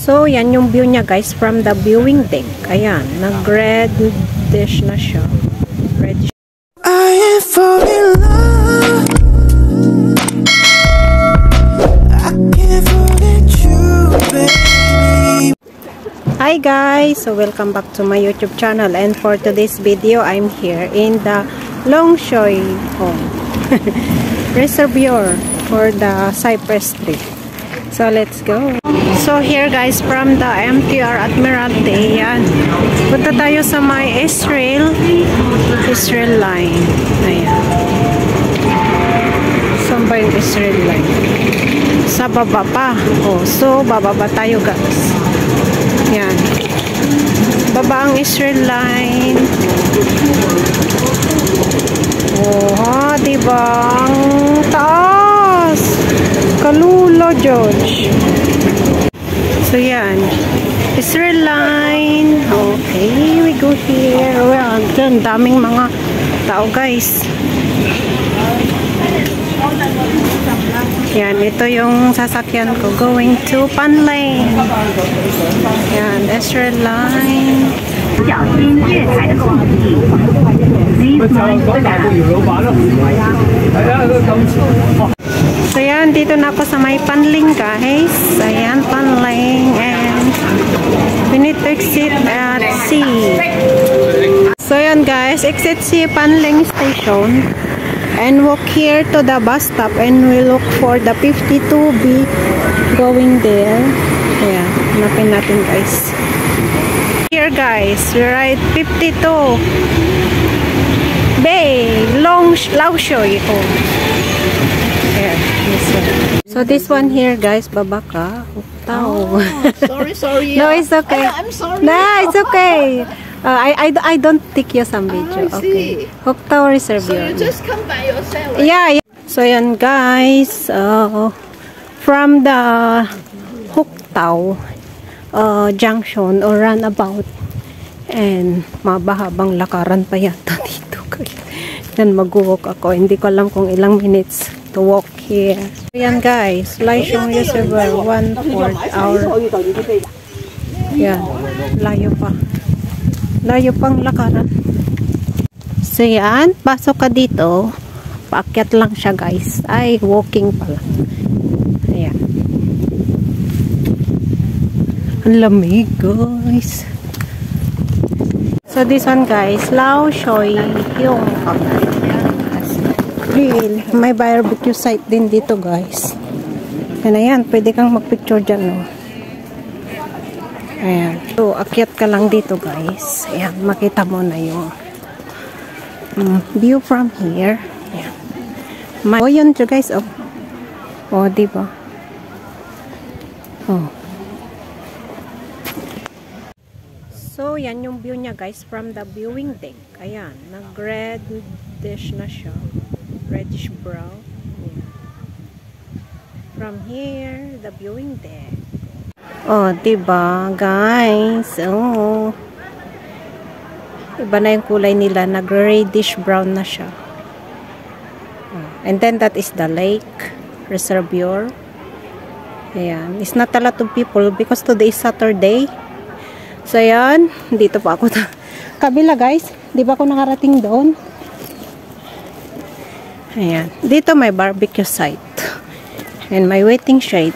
So, yan yung view niya guys from the viewing deck. Ayan, nag-red dish na siya. Red. I am falling in love. I can't forget you, baby. Hi guys! So, welcome back to my YouTube channel. And for today's video, I'm here in the Longshoy home. Reservoir for the cypress tree. So, let's go. So, here guys, from the MTR Admiralty, yan. Punta tayo sa may Israel line. Ayan. Saan ba yung Israel line? Sa baba pa. Oh, so, bababa tayo guys. Yan. Baba ang Israel line. Oh, ha, diba? Ang taas! Kalulo, George. So, yan. Israel line. Okay, we go here. Well, dyan, daming mga tao, guys. Yan, ito yung sasakyan ko. Going to Panlane. Yan, Israel line. So, yan, dito na ako sa may Panling, guys. Ayan, Panling. And we need to exit at C. So, yan, guys. Exit C, Panling Station. And walk here to the bus stop. And we look for the 52B going there. Ayan, hanapin natin, guys. Here, guys. We ride 52. Bay, Longshoy. Oh. Here, this one. So this one here, guys, baba ka. Oh, sorry. No, it's okay. I'm sorry. No, it's okay. I don't take you some video. Okay. Huktao Reservoir. So you just come by yourself. Right? Yeah. So yan, guys. From the Huktao junction or runabout, and mabahabang lakaran pa yata dito. Then mag-walk ako. Hindi ko alam kung ilang minutes to walk here. Ayan guys, Laisyong Reservoir, 1/4 hour. Yan, layo pa. Layo pang lakaran. So yan, pasok ka dito. Paakyat lang siya guys. Ay, walking pala. Ayan. Ang lamig guys. So this one guys, Longshoy yung grill. May barbecue site din dito guys. Yan na yan, pwede kang magpicture dyan no. Ayan. So akyat ka lang dito guys. Ayan, makita mo na yung view from here. Ayan. Oh yun guys. Oh diba? Oh. So, yan yung view niya guys from the viewing deck. Ayan, nag-red dish na siya. Reddish brown. Ayan. From here, the viewing deck. Oh, diba guys? Oh. Iba na yung kulay nila. Nag-reddish brown na siya. Oh. And then that is the lake reservoir. Ayan. It's not a lot of people because today is Saturday. So, yan. Dito pa ako. Kabila, guys. Di ba ako nakarating doon? Ayan. Dito may barbecue site. And may waiting shade.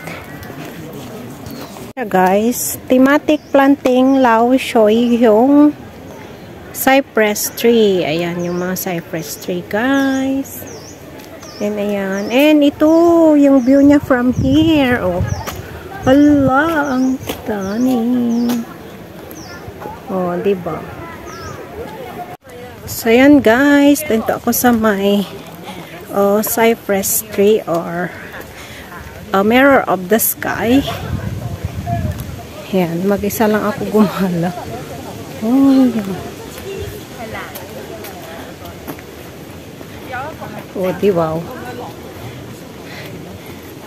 Yeah, guys. Thematic planting Longshoy yung cypress tree. Ayan, yung mga cypress tree, guys. And ayan. And ito, yung view niya from here. Oh. Hala, ang stunning. Oh, diba? So, yan guys. Dito ako sa may cypress tree or mirror of the sky. Yan. Mag-isa lang ako gumala. Oh, yan. Oh, diba?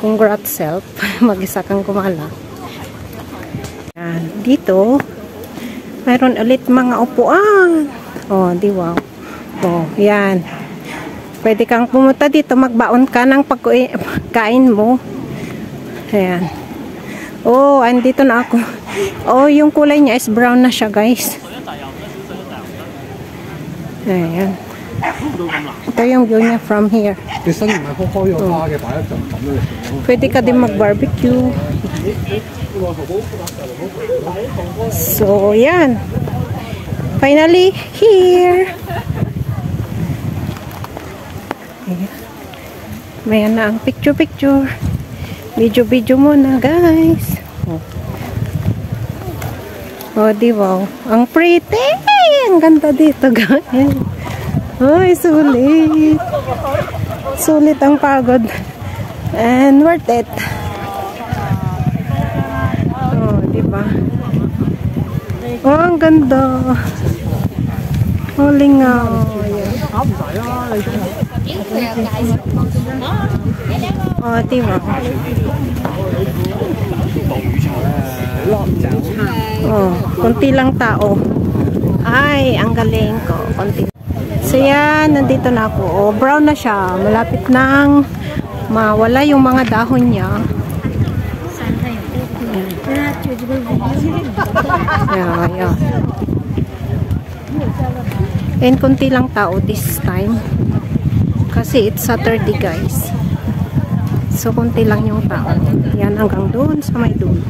Congrats self. Mag-isa kang gumala. Yan. Dito, mayroon ulit mga upuan. Oh, di wow. Oh, yan. Pwede kang pumunta dito, magbaon ka ng pagkain mo. Ayan. Oh, andito na ako. Oh, yung kulay niya is brown na siya, guys. Ayan. Ito yung view niya from here. Pwede ka din mag-barbecue. So, yan. Finally, here. Ayan. Mayan na ang picture-picture. Video-video muna, guys. Oh, di ba? Ang pretty! Ang ganda dito, guys. Ay, sulit. Sulit ang pagod. And worth it. Oh, di ba? Oh, ang ganda. Huling nga. Oh, di ba? Oh, konti lang tao. Ay, ang galing ko. Konti. So yan, nandito na ako. Oh, brown na siya. Malapit nang mawala yung mga dahon niya. Yeah, yeah. And konti lang tao this time. Kasi it's Saturday, guys. So, konti lang yung tao. Yan, hanggang doon sa may doon.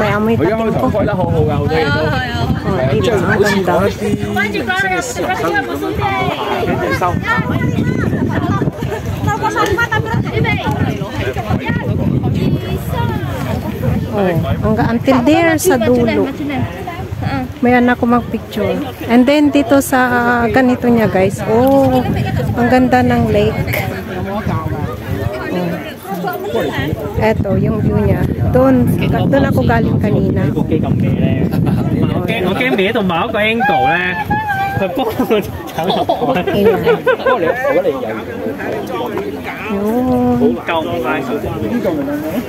May amoy pating ko. Diba? Ang ganda. Until there sa dulo. Mayan ako mag-picture. And then dito sa ganito niya, guys. Oh, ang ganda ng lake. Eto, yung view niya. Doon ako galing kanina.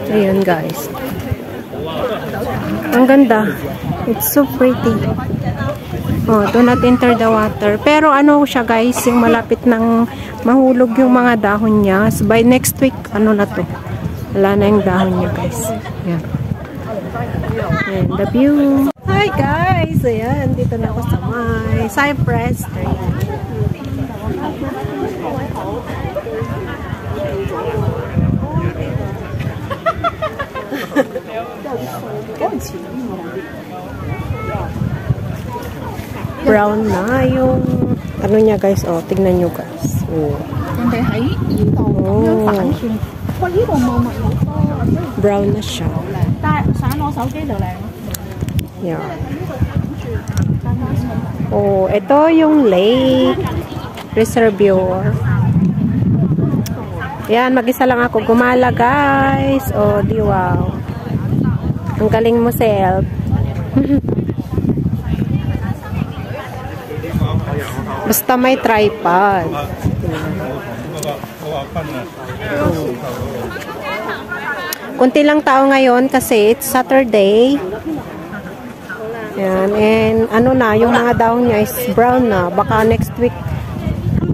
Ayan, guys. Ang ganda. It's so pretty. Oh, do not enter the water. Pero ano siya, guys, yung malapit ng mahulog yung mga dahon niya. So, by next week, ano na to? Wala na yung dahon niya, guys. Ayan. And the view. Hi, guys! Ayan, dito na ako sa may Cypress. Ayan. Brown na yung ano niya, guys. Oh, tignan nyo, guys. Oh. Brown na siya. Yeah. Oh, ito yung lake reservoir. Yan, mag-isa lang ako gumala, guys. Oh, di wow. Ang galing mo, self. Basta may tripod. Kunti lang tao ngayon kasi it's Saturday. Yan. And ano na, yung mga daon niya is brown na. Baka next week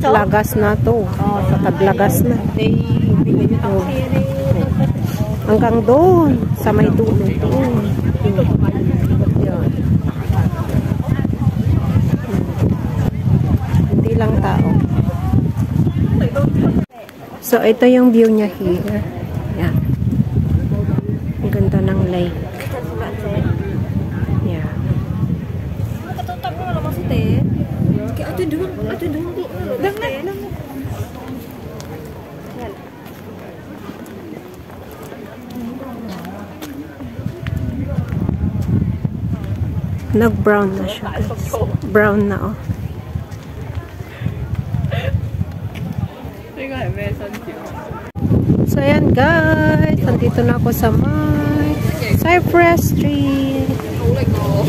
lagas na to. Taglagas na. Oh. Hanggang doon sa may dulo. Yan. Hindi lang tao. So, ito yung view niya here. Yan. Ang ganda ng lake. Yeah. Nag-brown na siya, guys. Brown na, oh. So, ayan, guys. Nandito na ako sa may Cypress Street. Oh.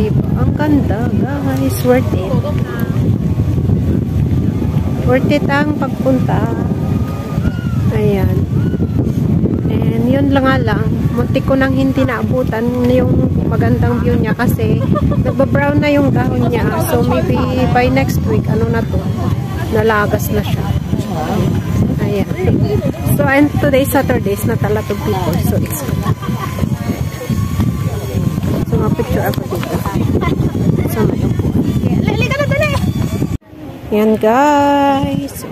Diba? Ang ganda, guys. Worth it. Worth it ang pagpunta. Ayan. And yun lang nga lang, muntik ko nang hindi naabutan yung magandang view niya kasi nagbabrown na yung dahon niya. So maybe by next week, ano na to, nalagas na siya. Ayan. So and today Saturdays na talatog people. So it's good. So ma-picture ako dito. So may yan guys.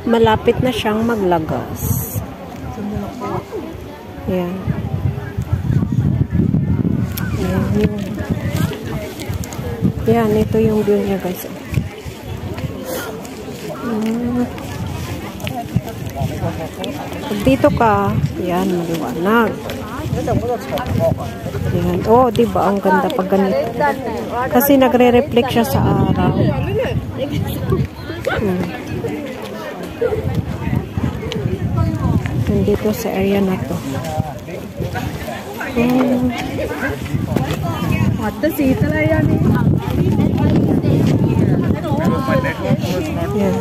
Malapit na siyang maglagas. Yan. Yan, ito yung view niya guys. Pag dito ka, yan, maliwanag. Yan. Oh, diba? Ang ganda pag ganito. Kasi nagre-reflect siya sa araw. Nandito sa area na to. What the sita la yan eh. Yeah.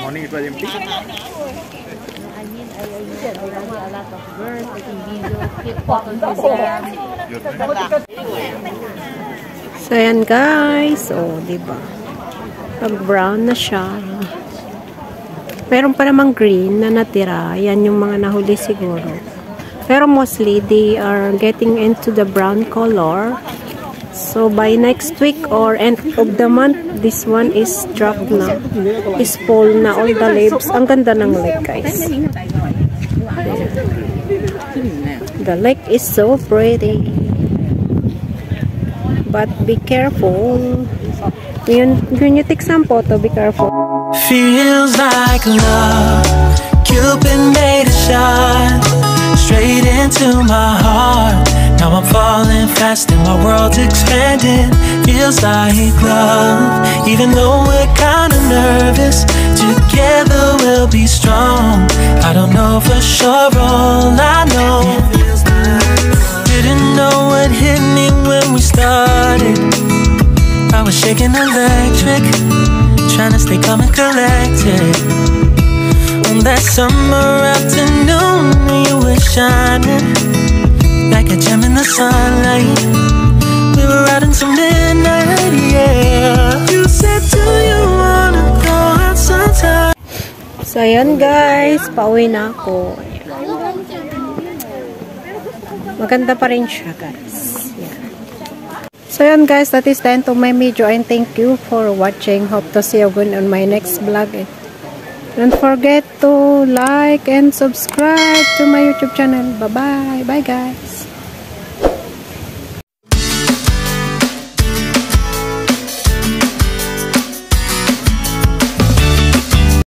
Morning it was empty. So yan guys, oh, diba? Pag brown na siya. Meron pa namang green na natira. Yan yung mga nahuli siguro. Pero mostly, they are getting into the brown color. So, by next week or end of the month, this one is dropped na. Is full na all the leaves. Ang ganda ng lake, guys. The lake is so pretty. But be careful. When you take some photo, be careful. Feels like love. Cupid made a shot straight into my heart. Now I'm falling fast and my world's expanding. Feels like love. Even though we're kinda nervous, together we'll be strong. I don't know for sure, all I know didn't know what hit me when we started. I was shaking electric, trying to stay calm and collected. On that summer afternoon, you were shining like a gem in the sunlight. We were riding till midnight, yeah. You said, do you wanna go out sometime? So, ayan guys, pauwi na ako. Maganda pa rin siya, guys. Yan. So, ayan guys, that is the end of my video and thank you for watching. Hope to see you again on my next vlog. Don't forget to like and subscribe to my YouTube channel. Bye-bye. Bye guys.